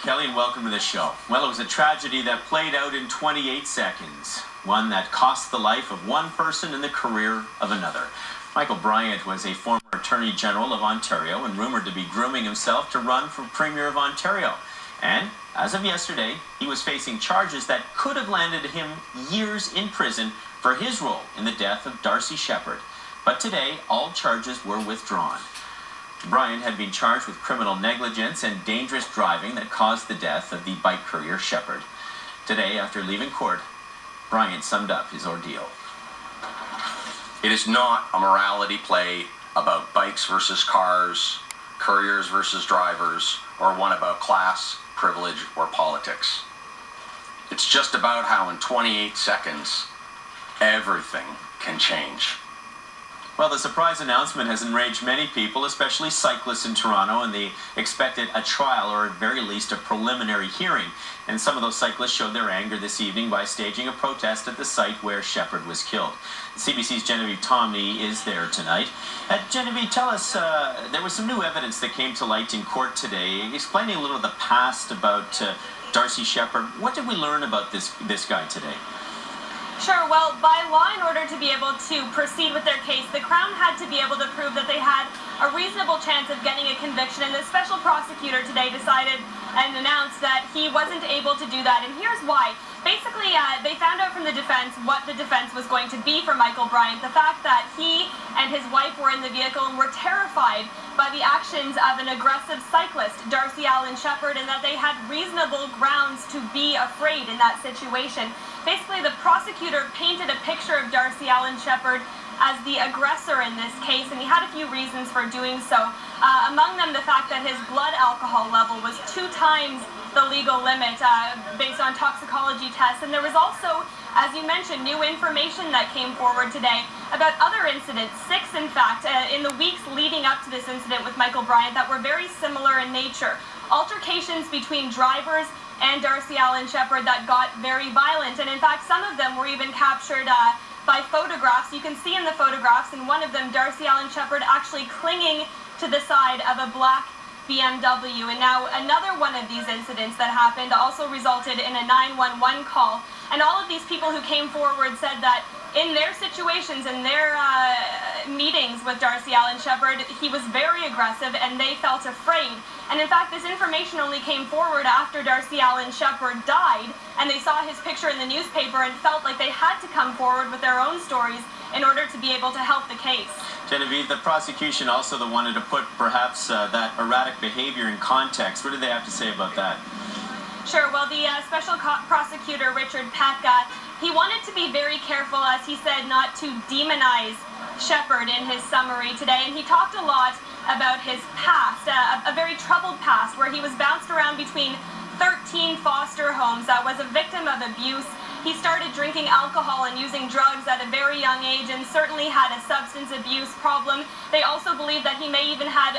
Kelly, and welcome to the show. Well, it was a tragedy that played out in 28 seconds. One that cost the life of one person and the career of another. Michael Bryant was a former Attorney General of Ontario and rumored to be grooming himself to run for Premier of Ontario. And as of yesterday, he was facing charges that could have landed him years in prison for his role in the death of Darcy Shepherd. But today, all charges were withdrawn. Bryant had been charged with criminal negligence and dangerous driving that caused the death of the bike courier Shepherd. Today, after leaving court, Bryant summed up his ordeal. It is not a morality play about bikes versus cars, couriers versus drivers, or one about class, privilege, or politics. It's just about how in 28 seconds, everything can change. Well, the surprise announcement has enraged many people, especially cyclists in Toronto, and they expected a trial or at very least a preliminary hearing. And some of those cyclists showed their anger this evening by staging a protest at the site where Shepherd was killed. CBC's Genevieve Tomney is there tonight. Genevieve, tell us, there was some new evidence that came to light in court today, explaining a little of the past about Darcy Shepherd. What did we learn about this guy today? Sure. Well, by law, in order to be able to proceed with their case, the Crown had to be able to prove that they had a reasonable chance of getting a conviction, and the special prosecutor today decided and announced that he wasn't able to do that, and here's why. Basically, they found out from the defense what the defense was going to be for Michael Bryant, the fact that he and his wife were in the vehicle and were terrified by the actions of an aggressive cyclist, Darcy Shepherd, and that they had reasonable grounds to be afraid in that situation. Basically, the prosecutor painted a picture of Darcy Shepherd as the aggressor in this case, and he had a few reasons for doing so. Among them, the fact that his blood alcohol level was 2 times the legal limit based on toxicology tests. And there was also, as you mentioned, new information that came forward today about other incidents, 6 in fact, in the weeks leading up to this incident with Michael Bryant that were very similar in nature. Altercations between drivers and Darcy Shepherd that got very violent. And in fact, some of them were even captured by photographs. You can see in the photographs, in one of them, Darcy Shepherd actually clinging to the side of a black BMW. And now another one of these incidents that happened also resulted in a 911 call. And all of these people who came forward said that in their situations, in their meetings with Darcy Shepherd, he was very aggressive and they felt afraid. And in fact, this information only came forward after Darcy Shepherd died, and they saw his picture in the newspaper and felt like they had to come forward with their own stories in order to be able to help the case. Genevieve, the prosecution also wanted to put perhaps that erratic behavior in context. What did they have to say about that? Sure. Well, the special prosecutor, Richard Peck, he wanted to be very careful, as he said, not to demonize Shepherd in his summary today. And he talked a lot about his past, a very troubled past, where he was bounced around between 13 foster homes, was a victim of abuse. He started drinking alcohol and using drugs at a very young age and certainly had a substance abuse problem. They also believe that he may even have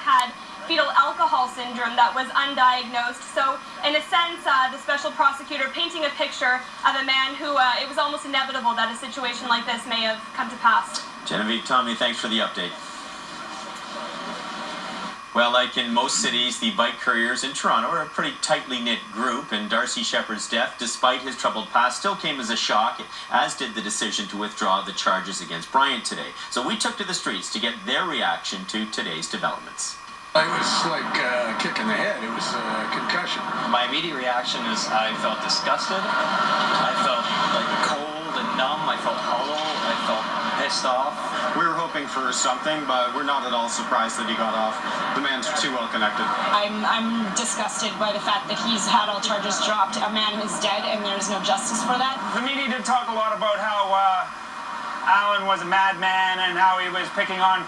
had fetal alcohol syndrome that was undiagnosed. So in a sense, the special prosecutor painting a picture of a man who it was almost inevitable that a situation like this may have come to pass. Genevieve Tomney, thanks for the update. Well, like in most cities, the bike couriers in Toronto are a pretty tightly knit group, and Darcy Shepherd's death, despite his troubled past, still came as a shock, as did the decision to withdraw the charges against Bryant today. So we took to the streets to get their reaction to today's developments. It was like a kick in the head. It was a concussion. My immediate reaction is I felt disgusted. I felt like cold and numb. I felt hollow. I felt pissed off. We were hoping for something, but we're not at all surprised that he got off. The man's too well connected. I'm disgusted by the fact that he's had all charges dropped. A man is dead, and there's no justice for that. The media did talk a lot about how Alan was a madman and how he was picking on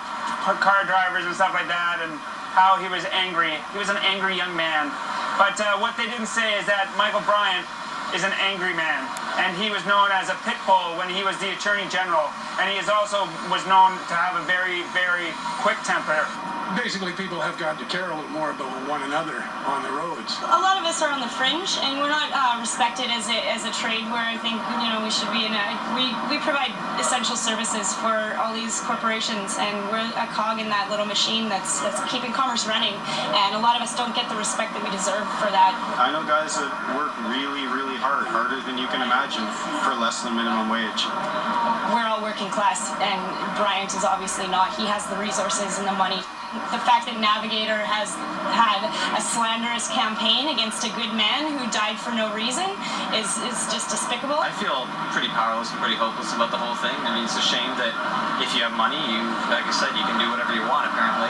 car drivers and stuff like that, and how he was angry. He was an angry young man. But what they didn't say is that Michael Bryant is an angry man. and he was known as a pit bull when he was the Attorney General, and he is also was known to have a very, very quick temper. Basically, people have gotten to care a little more about one another on the roads. A lot of us are on the fringe, and we're not respected as a trade where I think, we should be in a... We provide essential services for all these corporations, and we're a cog in that little machine that's keeping commerce running, and a lot of us don't get the respect that we deserve for that. I know guys that work really, really hard, harder than you can imagine, for less than minimum wage. We're all working class, and Bryant is obviously not. He has the resources and the money. The fact that Navigator has had a slanderous campaign against a good man who died for no reason is just despicable. I feel pretty powerless and pretty hopeless about the whole thing. I mean, it's a shame that if you have money, like I said, you can do whatever you want, apparently.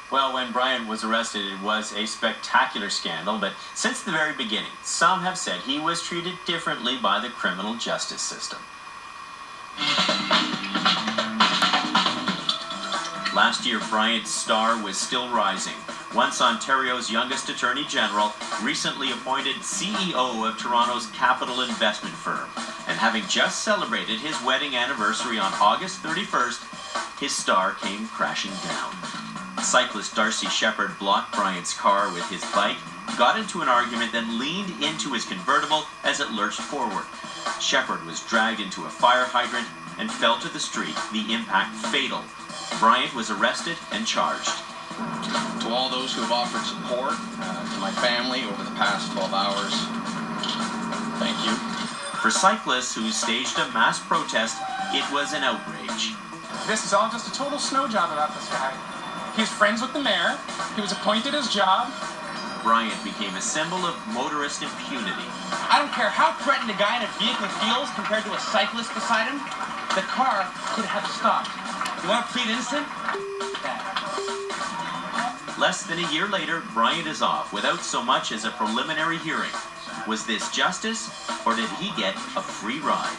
Well, when Bryant was arrested, it was a spectacular scandal, but since the very beginning, some have said he was treated differently by the criminal justice system. Last year, Bryant's star was still rising. Once Ontario's youngest Attorney General, recently appointed CEO of Toronto's capital investment firm. And having just celebrated his wedding anniversary on August 31st, his star came crashing down. Cyclist Darcy Shepherd blocked Bryant's car with his bike, got into an argument, then leaned into his convertible as it lurched forward. Shepherd was dragged into a fire hydrant and fell to the street, the impact fatal. Bryant was arrested and charged. To all those who have offered support to my family over the past 12 hours, thank you. For cyclists who staged a mass protest, it was an outrage. This is all just a total snow job about this guy. He's friends with the mayor. He was appointed his job. Bryant became a symbol of motorist impunity. I don't care how threatened a guy in a vehicle feels compared to a cyclist beside him. The car could have stopped. You want to plead innocent? Less than a year later, Bryant is off without so much as a preliminary hearing. Was this justice, or did he get a free ride?